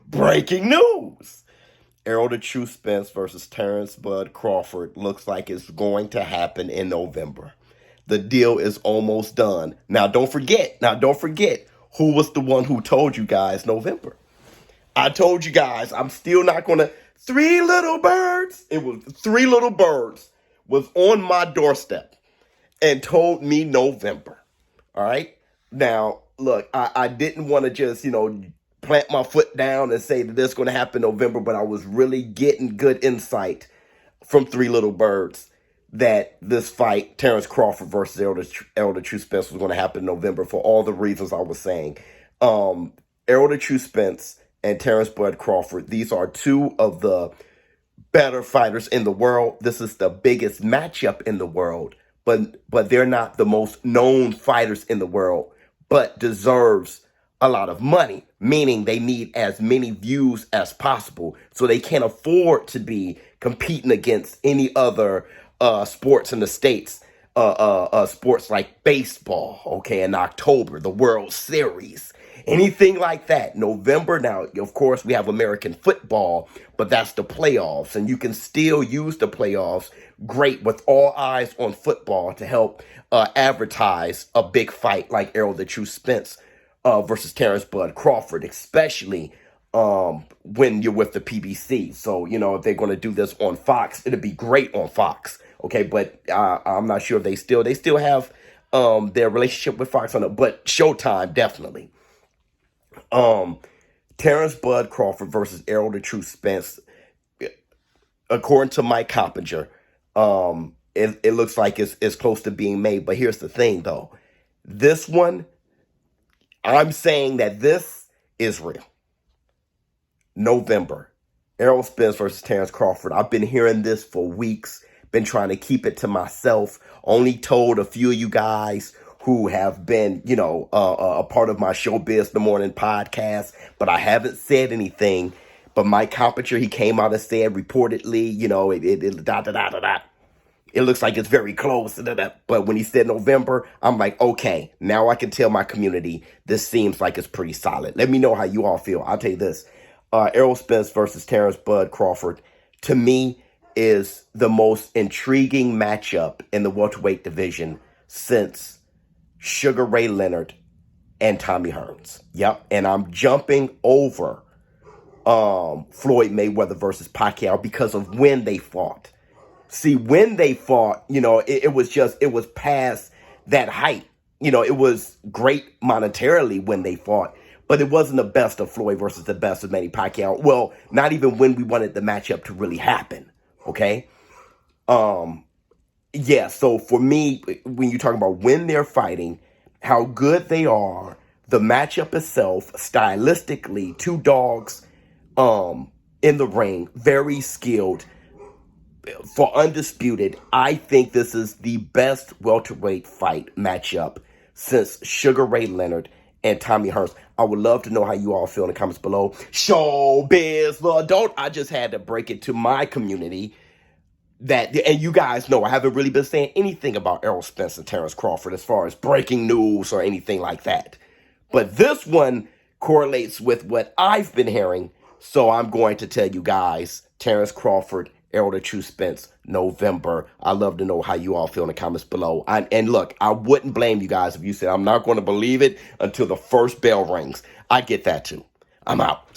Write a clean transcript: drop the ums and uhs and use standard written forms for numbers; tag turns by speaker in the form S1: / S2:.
S1: Breaking news. Errol the True Spence versus Terence Bud Crawford looks like it's going to happen in November. The deal is almost done. Now don't forget who was the one who told you guys November. I told you guys I'm still not going to. Three Little Birds. It was Three Little Birds was on my doorstep and told me November. All right. Now, look, I didn't want to just, plant my foot down and say that this is going to happen in November, but I was really getting good insight from Three Little Birds that this fight, Terence Crawford versus Errol the True Spence, was going to happen in November for all the reasons I was saying. Errol the True Spence and Terence Bud Crawford, these are two of the better fighters in the world. This is the biggest matchup in the world, but they're not the most known fighters in the world, but deserves a lot of money, meaning they need as many views as possible. So they can't afford to be competing against any other sports in the States, sports like baseball, okay, in October, the World Series, anything like that. November, now, of course, we have American football, but that's the playoffs, and you can still use the playoffs great with all eyes on football to help advertise a big fight like Errol the True Spence versus Terence Bud Crawford, especially when you're with the PBC. So, if they're going to do this on Fox, it'll be great on Fox. Okay, but I'm not sure if they still have their relationship with Fox on it, but Showtime, definitely. Terence Bud Crawford versus Errol the True Spence, according to Mike Coppinger, it looks like it's close to being made. But here's the thing, though. This one, I'm saying that this is real. November. Errol Spence versus Terence Crawford. I've been hearing this for weeks. Been trying to keep it to myself. Only told a few of you guys who have been, a part of my Showbiz the Morning podcast, but I haven't said anything. But Mike Coppinger, he came out and said reportedly, it looks like it's very close. But when he said November, I'm like, okay, now I can tell my community this seems like it's pretty solid. Let me know how you all feel. I'll tell you this. Errol Spence versus Terence Bud Crawford, to me, is the most intriguing matchup in the welterweight division since Sugar Ray Leonard and Tommy Hearns. Yep. And I'm jumping over Floyd Mayweather versus Pacquiao because of when they fought. See, when they fought, it was past that height. It was great monetarily when they fought, but it wasn't the best of Floyd versus the best of Manny Pacquiao. Well, not even when we wanted the matchup to really happen. Okay. Yeah. So for me, when you talk about when they're fighting, how good they are, the matchup itself, stylistically, two dogs, in the ring, very skilled. For undisputed, I think this is the best welterweight fight matchup since Sugar Ray Leonard and Tommy Hearns. I would love to know how you all feel in the comments below. Showbiz, don't I just had to break it to my community that, and you guys know I haven't really been saying anything about Errol Spence and Terence Crawford as far as breaking news or anything like that. But this one correlates with what I've been hearing, so I'm going to tell you guys, Terence Crawford, Errol the True Spence, November. I'd love to know how you all feel in the comments below. And look, I wouldn't blame you guys if you said, I'm not going to believe it until the first bell rings. I get that too. I'm out.